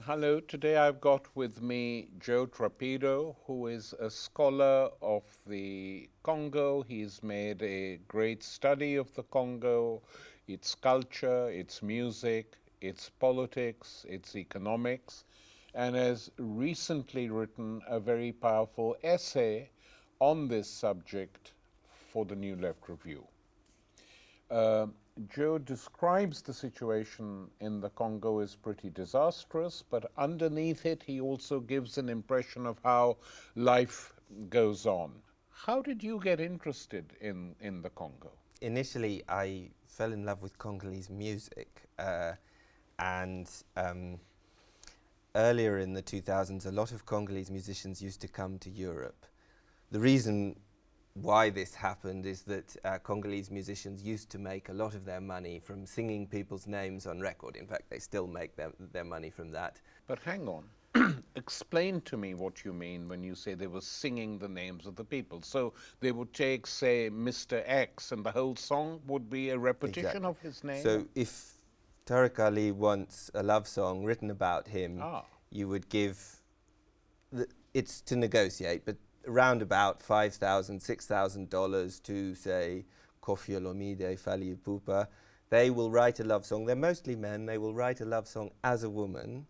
Hello, today I've got with me Joe Trapido, who is a scholar of the Congo. He's made a great study of the Congo, its culture, its music, its politics, its economics, and has recently written a very powerful essay on this subject for the New Left Review. Uh, Joe describes the situation in the Congo as pretty disastrous, but underneath it, he also gives an impression of how life goes on. How did you get interested in the Congo? Initially, I fell in love with Congolese music, and earlier in the 2000s, a lot of Congolese musicians used to come to Europe. The reason why this happened is that Congolese musicians used to make a lot of their money from singing people's names on record. In fact, they still make their money from that. But hang on. Explain to me what you mean when you say they were singing the names of the people. So they would take, say, Mr. X, and the whole song would be a repetition Exactly. of his name? So if Tariq Ali wants a love song written about him, Ah, you would give, it's to negotiate, but around about $5,000, $6,000 to, say, Koffi Olomide, Fally Ipupa. They will write a love song. They're mostly men. They will write a love song as a woman,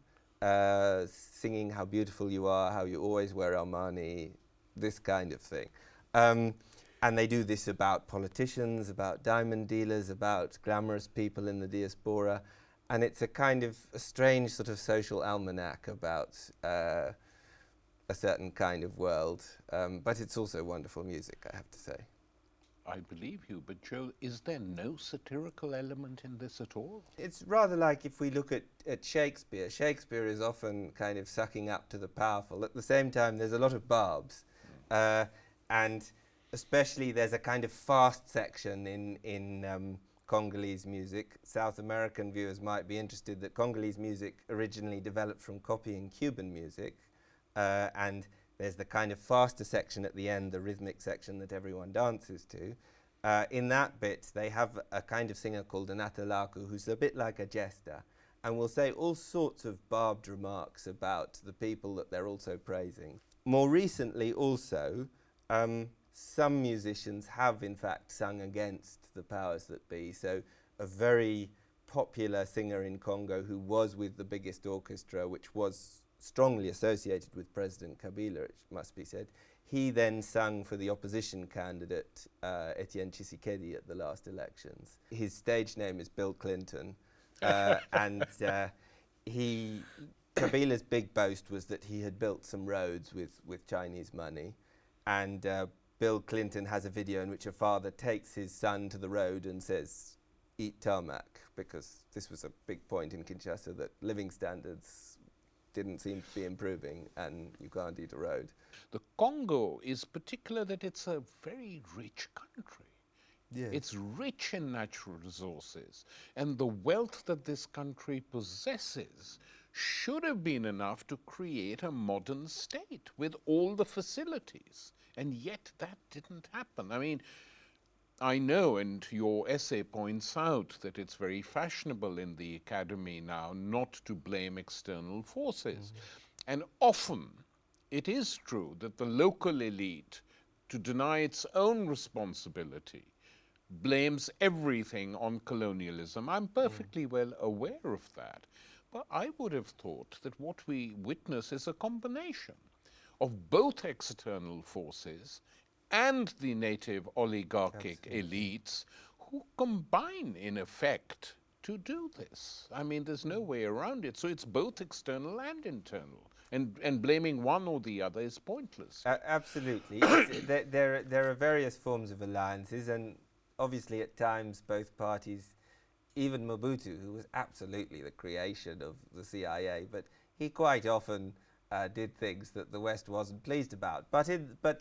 singing how beautiful you are, how you always wear Armani, this kind of thing. And they do this about politicians, about diamond dealers, about glamorous people in the diaspora. And it's a kind of a strange sort of social almanac about a certain kind of world. But it's also wonderful music, I have to say. I believe you, but Joe, is there no satirical element in this at all? It's rather like if we look at Shakespeare. Shakespeare is often kind of sucking up to the powerful. At the same time, there's a lot of barbs. And especially there's a kind of fast section in Congolese music. South American viewers might be interested that Congolese music originally developed from copying Cuban music. And there's the kind of faster section at the end, the rhythmic section that everyone dances to. In that bit, they have a kind of singer called an atalaku, who's a bit like a jester, and will say all sorts of barbed remarks about the people that they're also praising. More recently, also, some musicians have in fact sung against the powers that be. So a very popular singer in Congo who was with the biggest orchestra, which was strongly associated with President Kabila, it must be said. He then sung for the opposition candidate, Etienne Tshisekedi, at the last elections. His stage name is Bill Clinton, and Kabila's big boast was that he had built some roads with Chinese money, and Bill Clinton has a video in which a father takes his son to the road and says, "Eat tarmac," because this was a big point in Kinshasa that living standards didn't seem to be improving, and you can't eat a road. The Congo is particular that it's a very rich country. Yes. It's rich in natural resources, and the wealth that this country possesses should have been enough to create a modern state with all the facilities, and yet that didn't happen. I mean, I know, and your essay points out that it's very fashionable in the academy now not to blame external forces. And often it is true that the local elite, to deny its own responsibility, blames everything on colonialism. I'm perfectly well aware of that. But I would have thought that what we witness is a combination of both external forces and the native oligarchic Absolutely. elites who combine, in effect, to do this. I mean, there's no way around it. So it's both external and internal. And blaming one or the other is pointless. Absolutely. There are various forms of alliances, and obviously at times both parties, even Mobutu, who was absolutely the creation of the CIA, but he quite often did things that the West wasn't pleased about. But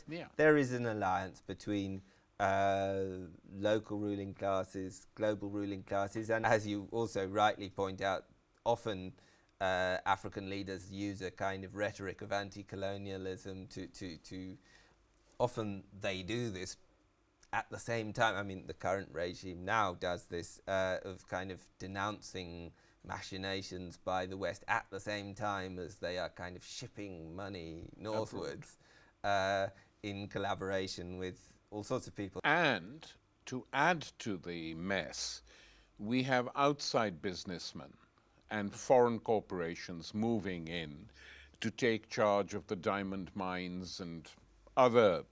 Yeah. there is an alliance between local ruling classes, global ruling classes, and as you also rightly point out, often African leaders use a kind of rhetoric of anti-colonialism to often they do this at the same time. I mean, the current regime now does this of kind of denouncing machinations by the West at the same time as they are kind of shipping money northwards in collaboration with all sorts of people. And to add to the mess, we have outside businessmen and foreign corporations moving in to take charge of the diamond mines and other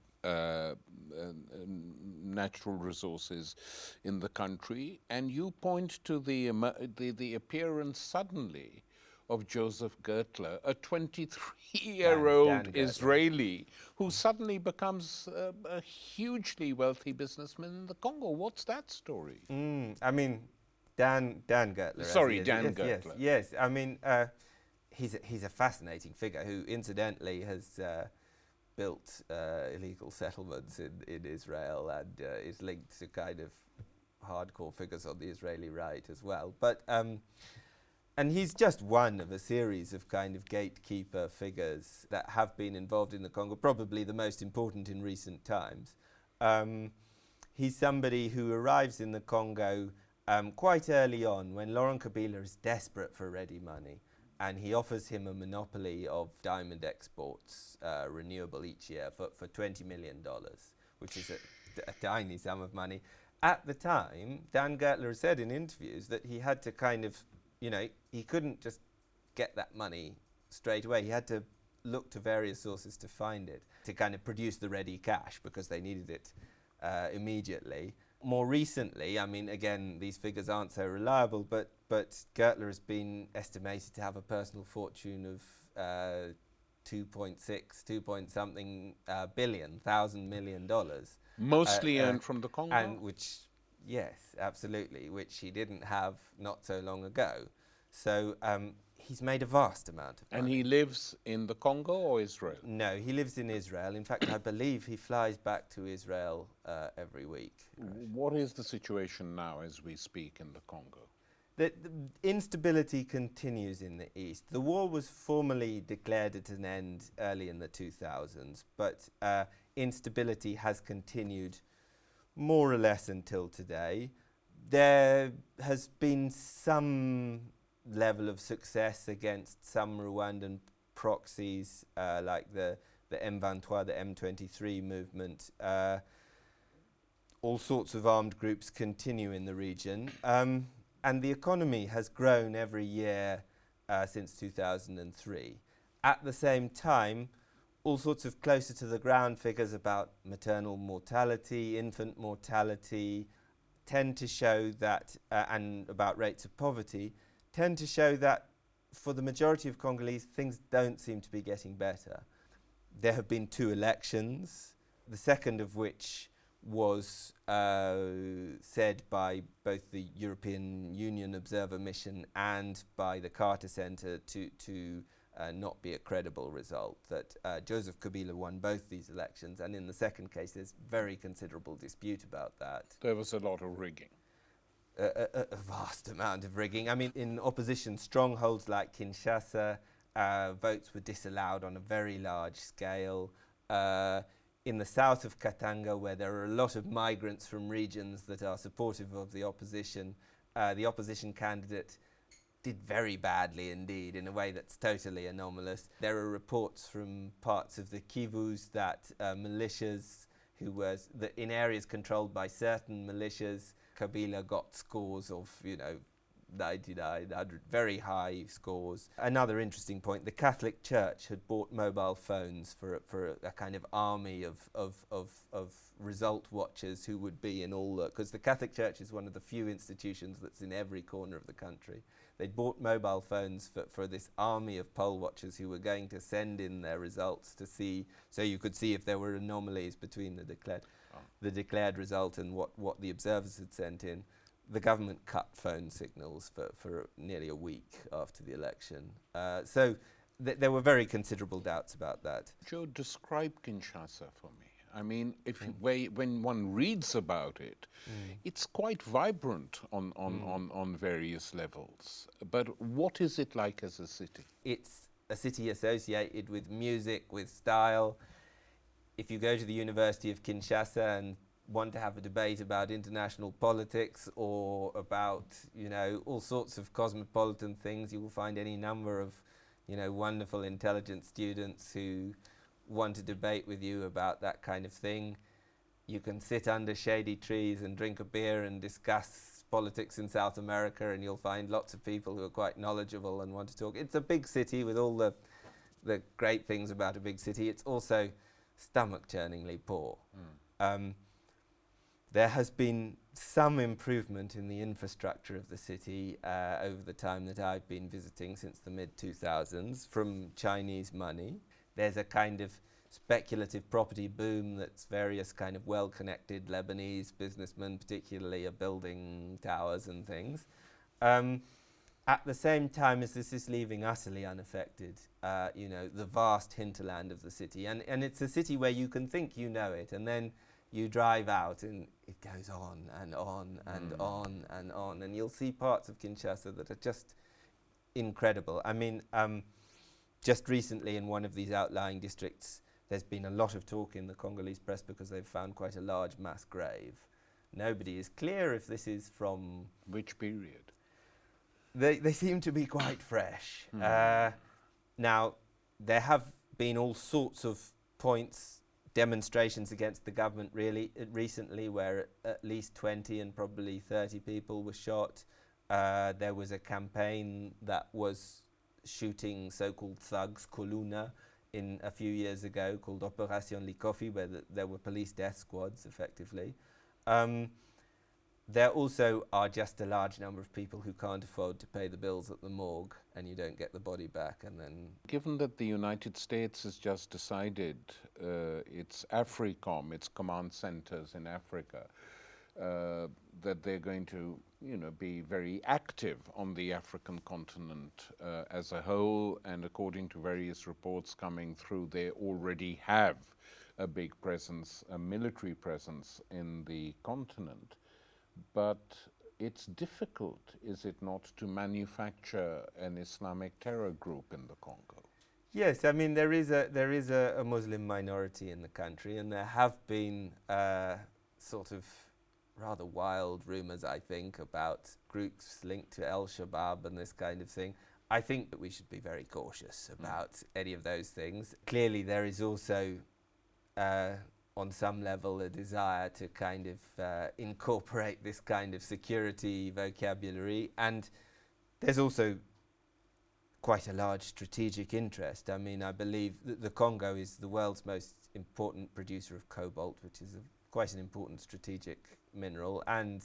natural resources in the country. And you point to the appearance suddenly of Joseph Gertler, a 23-year-old Dan Gertler. Israeli who suddenly becomes a hugely wealthy businessman in the Congo. What's that story? I mean, Dan Gertler. Sorry, as he is. Dan Yes, Gertler. Yes. I mean, he's a fascinating figure who, incidentally, has built illegal settlements in Israel and is linked to kind of hardcore figures on the Israeli right as well. But and he's just one of a series of kind of gatekeeper figures that have been involved in the Congo, probably the most important in recent times. He's somebody who arrives in the Congo quite early on when Laurent Kabila is desperate for ready money, and he offers him a monopoly of diamond exports, renewable each year, for $20 million, which is a tiny sum of money. At the time, Dan Gertler said in interviews that he had to kind of, he couldn't just get that money straight away. He had to look to various sources to find it, to kind of produce the ready cash because they needed it immediately. More recently, I mean, again, these figures aren't so reliable, but Gertler has been estimated to have a personal fortune of 2.something billion dollars. Mostly earned from the Congo? And which, yes, absolutely, which he didn't have not so long ago. So he's made a vast amount of money. And he lives in the Congo or Israel? No, he lives in Israel. In fact, I believe he flies back to Israel every week. What is the situation now as we speak in the Congo? The instability continues in the east. The war was formally declared at an end early in the 2000s, but instability has continued more or less until today. There has been some level of success against some Rwandan proxies like the M23, the M23 movement. All sorts of armed groups continue in the region. And the economy has grown every year since 2003. At the same time, all sorts of closer to the ground figures about maternal mortality, infant mortality, tend to show that, and about rates of poverty, tend to show that for the majority of Congolese, things don't seem to be getting better. There have been 2 elections, the second of which was said by both the European Union Observer Mission and by the Carter Center to not be a credible result, that Joseph Kabila won both these elections, and in the second case there's very considerable dispute about that. There was a lot of rigging. A vast amount of rigging. I mean, in opposition strongholds like Kinshasa, votes were disallowed on a very large scale. In the south of Katanga, where there are a lot of migrants from regions that are supportive of the opposition candidate did very badly indeed, in a way that's totally anomalous. There are reports from parts of the Kivus that militias in areas controlled by certain militias, Kabila got scores of, 99, 100, very high scores. Another interesting point, the Catholic Church had bought mobile phones for a kind of army of result watchers who would be in all the, because the Catholic Church is one of the few institutions that's in every corner of the country. They'd bought mobile phones for this army of poll watchers who were going to send in their results to see, so you could see if there were anomalies between the declared result and what the observers had sent in. The government cut phone signals for nearly a week after the election. So there were very considerable doubts about that. Joe, describe Kinshasa for me. I mean, when one reads about it, it's quite vibrant on various levels. But what is it like as a city? It's a city associated with music, with style. If you go to the University of Kinshasa and want to have a debate about international politics or about, you know, all sorts of cosmopolitan things, you will find any number of, you know, wonderful, intelligent students who want to debate with you about that kind of thing. You can sit under shady trees and drink a beer and discuss politics in South America, and you'll find lots of people who are quite knowledgeable and want to talk. It's a big city with all the great things about a big city. It's also stomach-churningly poor. There has been some improvement in the infrastructure of the city over the time that I've been visiting since the mid-2000s from Chinese money. There's a kind of speculative property boom that's various kind of well-connected Lebanese businessmen particularly are building towers and things. At the same time as this is leaving utterly unaffected, you know, the vast hinterland of the city. And it's a city where you can think you know it, and then you drive out and it goes on and on and on and on. And you'll see parts of Kinshasa that are just incredible. I mean, just recently in one of these outlying districts, there's been a lot of talk in the Congolese press because they've found quite a large mass grave. Nobody is clear if this is from... Which period? They seem to be quite fresh. Now, there have been all sorts of points, demonstrations against the government really recently, where at least 20 and probably 30 people were shot. There was a campaign that was shooting so-called thugs, Koluna, in a few years ago, called Operation Likofi, where there were police death squads, effectively. There also are just a large number of people who can't afford to pay the bills at the morgue, and you don't get the body back, and then... Given that the United States has just decided its AFRICOM, its command centers in Africa, that they're going to, you know, be very active on the African continent as a whole, and according to various reports coming through, they already have a big presence, a military presence in the continent. But it's difficult, is it not, to manufacture an Islamic terror group in the Congo? Yes, I mean, there is a Muslim minority in the country, and there have been sort of rather wild rumors, I think, about groups linked to Al-Shabaab and this kind of thing. I think that we should be very cautious about any of those things. Clearly, there is also on some level a desire to kind of incorporate this kind of security vocabulary, and there's also quite a large strategic interest. I mean, I believe that the Congo is the world's most important producer of cobalt, which is quite an important strategic mineral, and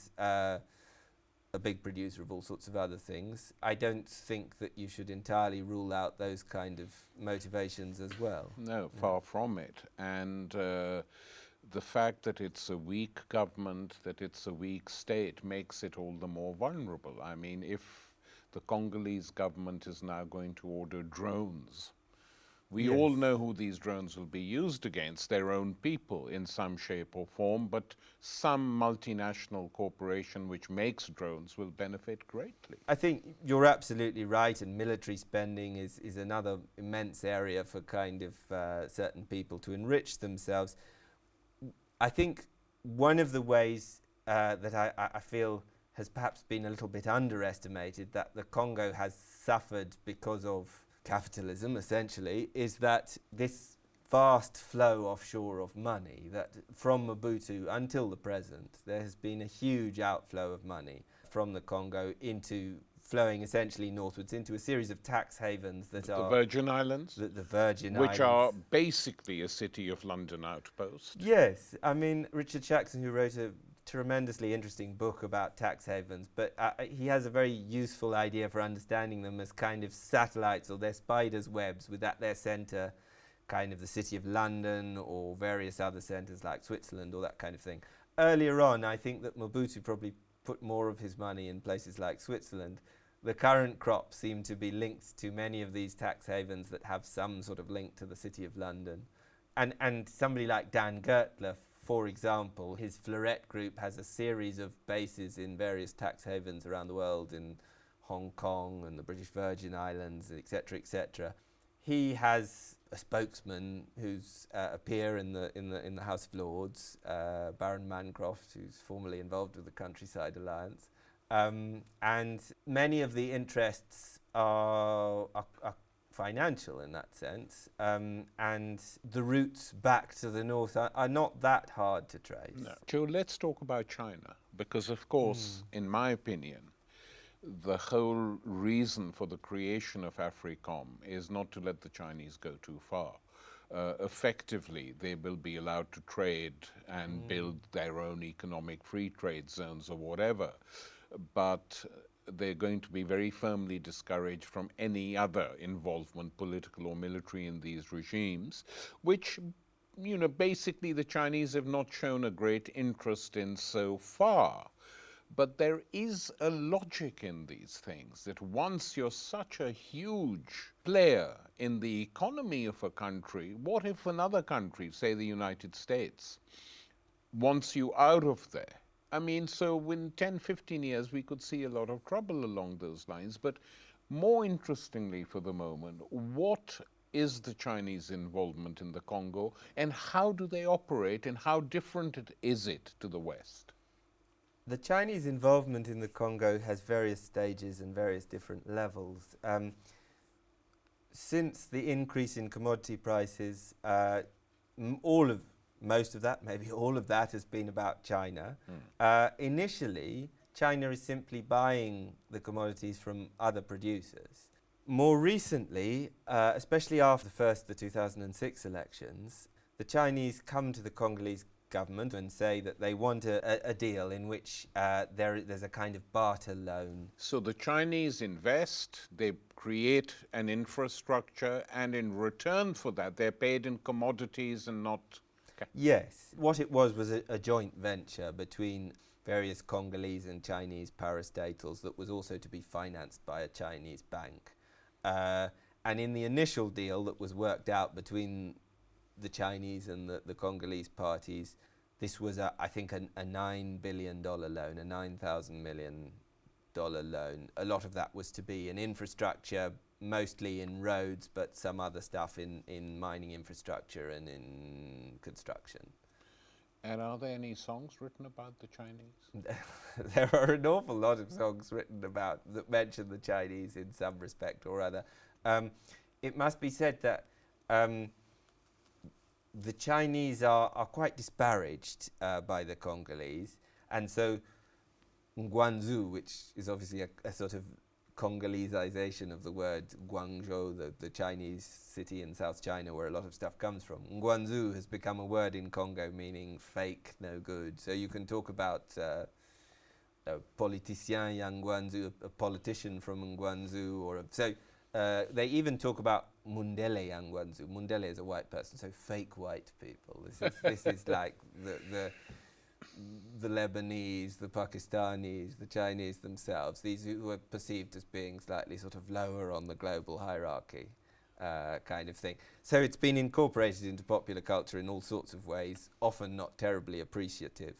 a big producer of all sorts of other things. I don't think that you should entirely rule out those kind of motivations as well. No, far from it. And the fact that it's a weak government, that it's a weak state, makes it all the more vulnerable. I mean, if the Congolese government is now going to order drones, we all know who these drones will be used against, their own people in some shape or form, but some multinational corporation which makes drones will benefit greatly. I think you're absolutely right, and military spending is another immense area for kind of certain people to enrich themselves. I think one of the ways that I feel has perhaps been a little bit underestimated, that the Congo has suffered because of capitalism, essentially, is that this vast flow offshore of money, that from Mobutu until the present, there has been a huge outflow of money from the Congo into flowing essentially northwards into a series of tax havens that are... The Virgin Islands? The Virgin Islands. Which are basically a City of London outpost. Yes. I mean, Richard Jackson, who wrote a tremendously interesting book about tax havens, but he has a very useful idea for understanding them as kind of satellites, or they're spiders' webs, with at their centre kind of the City of London or various other centres like Switzerland or that kind of thing. Earlier on, I think that Mobutu probably put more of his money in places like Switzerland. The current crop seem to be linked to many of these tax havens that have some sort of link to the City of London. And somebody like Dan Gertler, for example, his Fleuret Group has a series of bases in various tax havens around the world, in Hong Kong and the British Virgin Islands, etc., etc. he has a spokesman who's a peer in the House of Lords, Baron Mancroft, who's formerly involved with the Countryside Alliance, and many of the interests are financial in that sense, and the routes back to the north are not that hard to trace. No. Joe, let's talk about China, because of course, in my opinion, the whole reason for the creation of AFRICOM is not to let the Chinese go too far. Effectively, they will be allowed to trade and build their own economic free trade zones or whatever, but they're going to be very firmly discouraged from any other involvement, political or military, in these regimes, which, you know, basically the Chinese have not shown a great interest in so far. But there is a logic in these things, that once you're such a huge player in the economy of a country, what if another country, say the United States, wants you out of there? I mean, so in 10, 15 years, we could see a lot of trouble along those lines. But more interestingly for the moment, what is the Chinese involvement in the Congo, and how do they operate, and how different is it to the West? The Chinese involvement in the Congo has various stages and various different levels. Since the increase in commodity prices, most of that, maybe all of that, has been about China. Initially, China is simply buying the commodities from other producers. More recently, especially after the 2006 elections, the Chinese come to the Congolese government and say that they want a deal in which there's a kind of barter loan. So the Chinese invest, they create an infrastructure, and in return for that, they're paid in commodities and not... Okay. Yes. What it was a joint venture between various Congolese and Chinese parastatals that was also to be financed by a Chinese bank. And in the initial deal that was worked out between the Chinese and the Congolese parties, this was, I think, a $9 billion loan, a $9,000 million loan. A lot of that was to be in infrastructure, mostly in roads, but some other stuff in mining infrastructure and in construction. And are there any songs written about the Chinese? There are an awful lot of songs written about that mention the Chinese in some respect or other. It must be said that the Chinese are quite disparaged by the Congolese, and so Guangzhou, which is obviously a sort of Congolesization of the word Guangzhou, the Chinese city in South China where a lot of stuff comes from. Guangzhou has become a word in Congo meaning fake, no good. So you can talk about a politicien yang Guangzhou, a politician from Guangzhou, or they even talk about Mundele yang Guangzhou. Mundele is a white person, so fake white people. This is like the Lebanese, the Pakistanis, the Chinese themselves, these who are perceived as being slightly sort of lower on the global hierarchy kind of thing. So it's been incorporated into popular culture in all sorts of ways, often not terribly appreciative.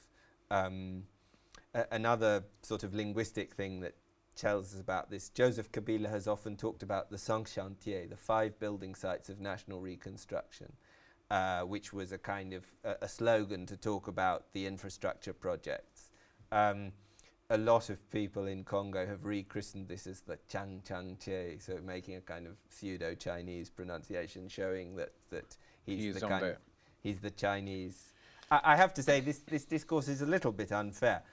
Another sort of linguistic thing that tells us about this, Joseph Kabila has often talked about the 5 chantiers, the 5 building sites of national reconstruction. Which was a kind of a slogan to talk about the infrastructure projects. A lot of people in Congo have rechristened this as the Chang Chang Che, so making a kind of pseudo-Chinese pronunciation, showing that he's the Chinese. I have to say this discourse is a little bit unfair.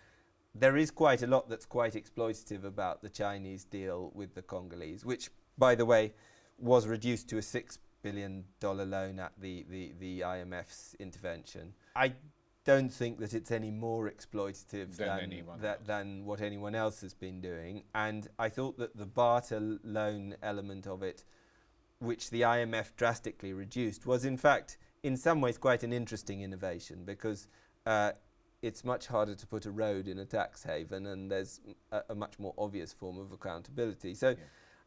There is quite a lot that's quite exploitative about the Chinese deal with the Congolese, which, by the way, was reduced to a $6 billion loan at the IMF's intervention. I don't think that it's any more exploitative than what anyone else has been doing. And I thought that the barter loan element of it, which the IMF drastically reduced, was in fact in some ways quite an interesting innovation, because it's much harder to put a road in a tax haven, and there's a much more obvious form of accountability. So. Yeah.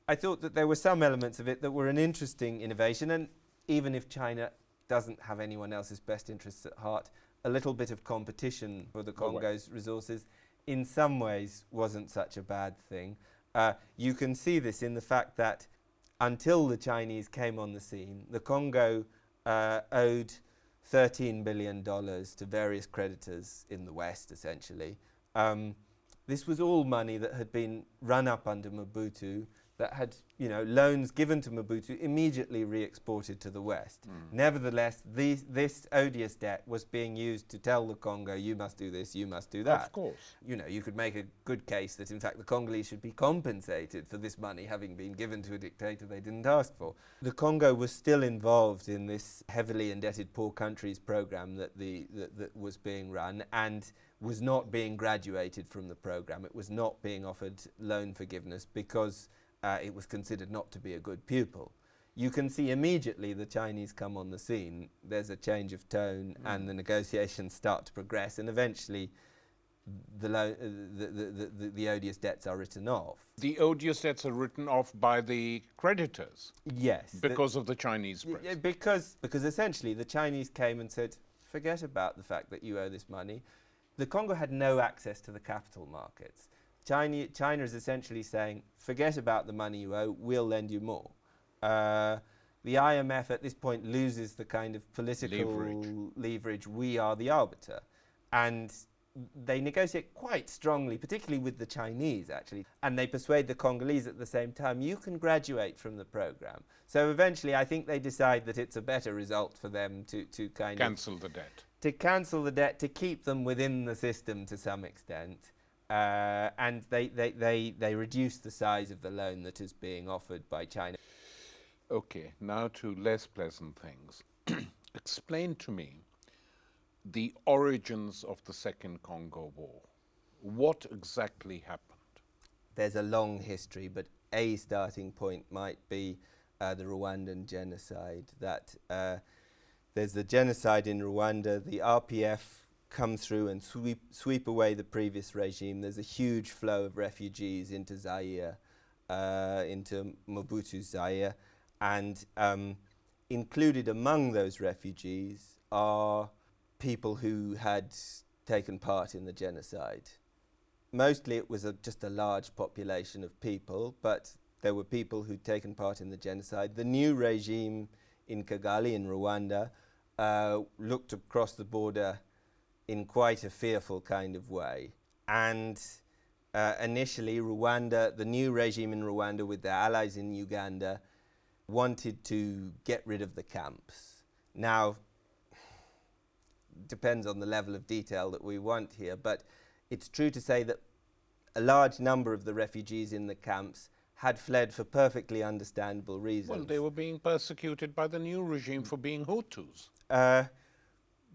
I thought that there were some elements of it that were an interesting innovation, and even if China doesn't have anyone else's best interests at heart, a little bit of competition for the Congo's resources in some ways wasn't such a bad thing. You can see this in the fact that until the Chinese came on the scene, the Congo owed $13 billion to various creditors in the West, essentially. This was all money that had been run up under Mobutu, that had, loans given to Mobutu immediately re-exported to the West. Nevertheless, this odious debt was being used to tell the Congo, you must do this, you must do that. Of course. You could make a good case that, in fact, the Congolese should be compensated for this money having been given to a dictator they didn't ask for. The Congo was still involved in this heavily indebted poor countries program that was being run, and was not being graduated from the program. It was not being offered loan forgiveness because it was considered not to be a good pupil. You can see immediately the Chinese come on the scene. There's a change of tone, and the negotiations start to progress, and eventually the odious debts are written off. The odious debts are written off by the creditors. Yes. Because of the Chinese press. Because essentially the Chinese came and said, forget about the fact that you owe this money. The Congo had no access to the capital markets. China is essentially saying, forget about the money you owe, we'll lend you more. The IMF at this point loses the kind of political leverage. We are the arbiter. And they negotiate quite strongly, particularly with the Chinese, actually. And they persuade the Congolese at the same time, you can graduate from the program. So eventually, I think they decide that it's a better result for them to cancel the debt. To cancel the debt, to keep them within the system to some extent. And they reduce the size of the loan that is being offered by China. Okay, now to less pleasant things. Explain to me the origins of the Second Congo War. What exactly happened? There's a long history, but a starting point might be the Rwandan genocide. There's the genocide in Rwanda. The RPF come through and sweep away the previous regime. There's a huge flow of refugees into Zaire, into Mobutu's Zaire, and included among those refugees are people who had taken part in the genocide. Mostly it was just a large population of people, but there were people who'd taken part in the genocide. The new regime in Kigali, in Rwanda, looked across the border in quite a fearful kind of way. And initially the new regime in Rwanda with their allies in Uganda wanted to get rid of the camps. Now, depends on the level of detail that we want here, but it's true to say that a large number of the refugees in the camps had fled for perfectly understandable reasons. Well, they were being persecuted by the new regime for being Hutus.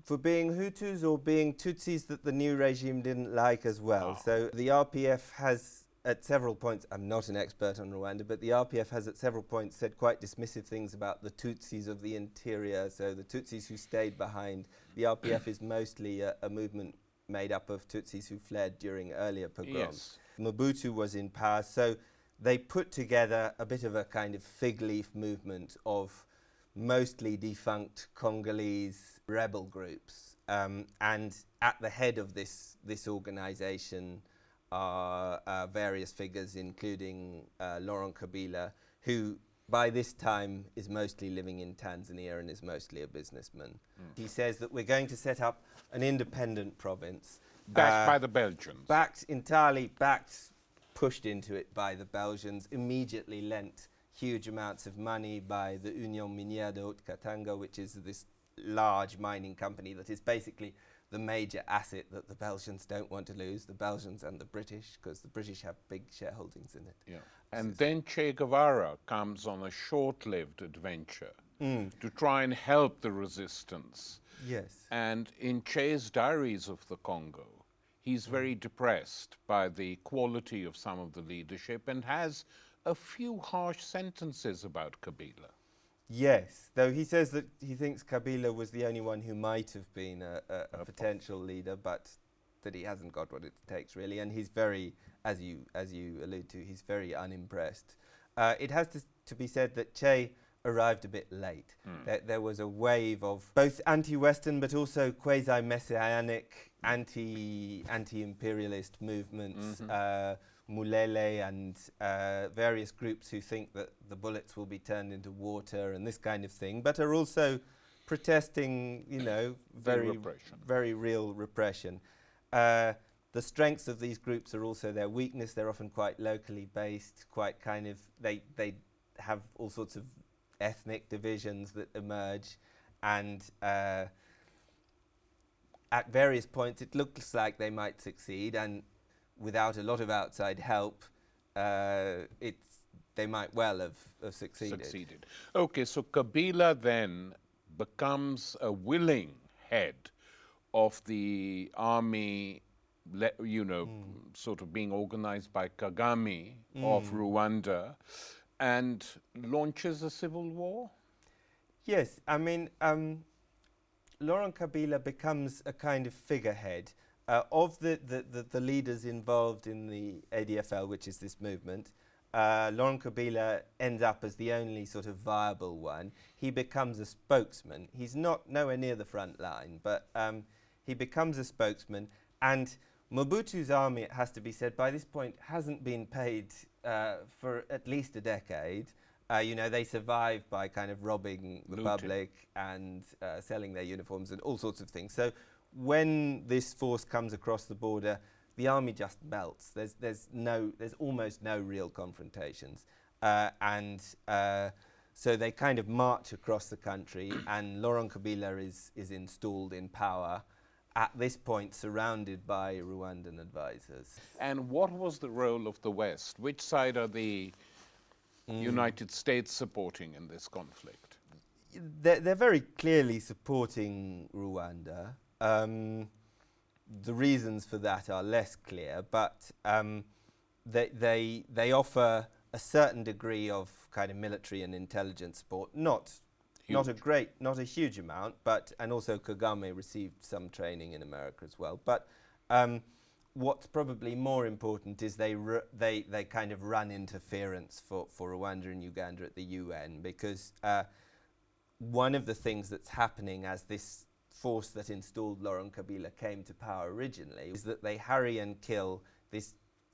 For being Hutus or being Tutsis that the new regime didn't like as well. Oh. So the RPF has at several points, I'm not an expert on Rwanda, but the RPF has at several points said quite dismissive things about the Tutsis of the interior, so the Tutsis who stayed behind. The RPF is mostly a movement made up of Tutsis who fled during earlier pogroms. Yes. Mobutu was in power, so they put together a bit of a kind of fig leaf movement of mostly defunct Congolese rebel groups. And at the head of this organization are various figures, including Laurent Kabila, who by this time is mostly living in Tanzania and is mostly a businessman. He says that we're going to set up an independent province. Backed by the Belgians. Entirely pushed into it by the Belgians, immediately lent huge amounts of money by the Union Minière de Haute-Katanga, which is this large mining company that is basically the major asset that the Belgians don't want to lose, the Belgians and the British, because the British have big shareholdings in it. Yeah. And then Che Guevara comes on a short-lived adventure to try and help the resistance. Yes. And in Che's Diaries of the Congo, he's very depressed by the quality of some of the leadership and has a few harsh sentences about Kabila. Yes, though he says that he thinks Kabila was the only one who might have been a potential leader, but that he hasn't got what it takes really, and he's very, as you allude to, he's very unimpressed. It has to be said that Che arrived a bit late. There was a wave of both anti-Western but also quasi-messianic, anti-imperialist movements. Mulele and various groups who think that the bullets will be turned into water and this kind of thing, but are also protesting, you know, very real repression. The strengths of these groups are also their weakness. They're often quite locally based, quite kind of, they have all sorts of ethnic divisions that emerge, and at various points it looks like they might succeed, and without a lot of outside help, they might well have succeeded. Okay, so Kabila then becomes a willing head of the army, you know, sort of being organized by Kagame of Rwanda, and launches a civil war? Yes, I mean, Laurent Kabila becomes a kind of figurehead of the leaders involved in the ADFL, which is this movement. Laurent Kabila ends up as the only sort of viable one. He becomes a spokesman. He's nowhere near the front line, but he becomes a spokesman. And Mobutu's army, it has to be said, by this point hasn't been paid for at least a decade. You know, they survive by kind of robbing the public and selling their uniforms and all sorts of things. So when this force comes across the border, the army just melts. There's almost no real confrontations, so they kind of march across the country, and Laurent Kabila is installed in power, at this point surrounded by Rwandan advisors. And what was the role of the West? Which side are the United States supporting in this conflict? They're very clearly supporting Rwanda. The reasons for that are less clear, but they offer a certain degree of kind of military and intelligence support, not a huge amount, but, and also Kagame received some training in America as well. But what's probably more important is they kind of run interference for Rwanda and Uganda at the UN, because one of the things that's happening as this force that installed Laurent Kabila came to power originally is that they harry and kill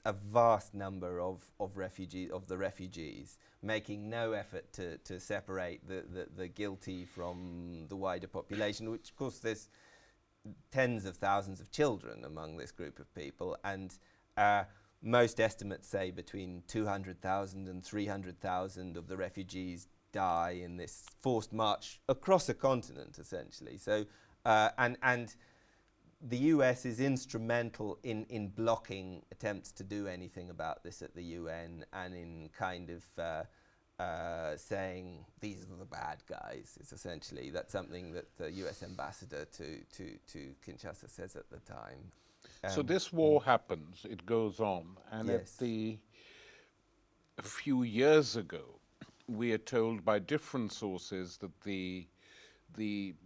a vast number of the refugees, making no effort to separate the guilty from the wider population, which of course there's tens of thousands of children among this group of people, and most estimates say between 200,000 and 300,000 of the refugees die in this forced march across a continent, essentially. So, and the US is instrumental in blocking attempts to do anything about this at the UN, and in kind of saying these are the bad guys. It's essentially, that's something that the US ambassador to Kinshasa says at the time. So this war happens, it goes on, and yes. a few years ago, we are told by different sources that the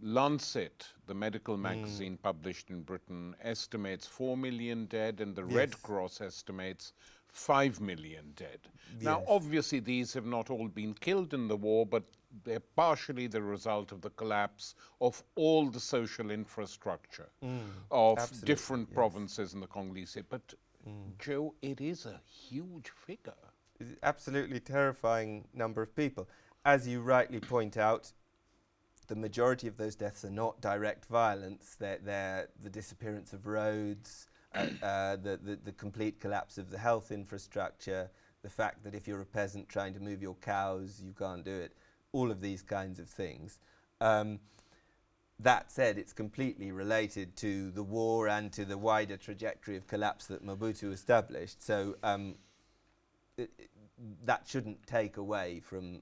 Lancet, the medical magazine published in Britain, estimates 4 million dead, and the Red Cross estimates 5 million dead. Yes. Now, obviously, these have not all been killed in the war, but they're partially the result of the collapse of all the social infrastructure of different provinces in the Congolese. But, Joe, it is a huge figure. It's an absolutely terrifying number of people. As you rightly point out, the majority of those deaths are not direct violence. They're the disappearance of roads, the complete collapse of the health infrastructure, the fact that if you're a peasant trying to move your cows, you can't do it, all of these kinds of things. That said, it's completely related to the war and to the wider trajectory of collapse that Mobutu established. So that shouldn't take away from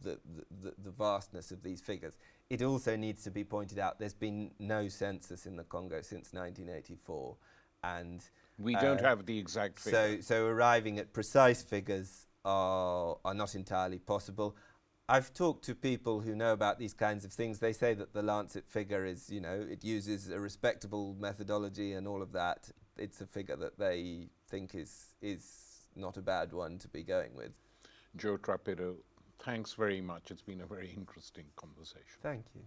the vastness of these figures. It also needs to be pointed out there's been no census in the Congo since 1984, and we don't have the exact figure. So arriving at precise figures are not entirely possible. I've talked to people who know about these kinds of things. They say that the Lancet figure is, you know, it uses a respectable methodology and all of that. It's a figure that they think is not a bad one to be going with. Joe Trapido, thanks very much. It's been a very interesting conversation. Thank you.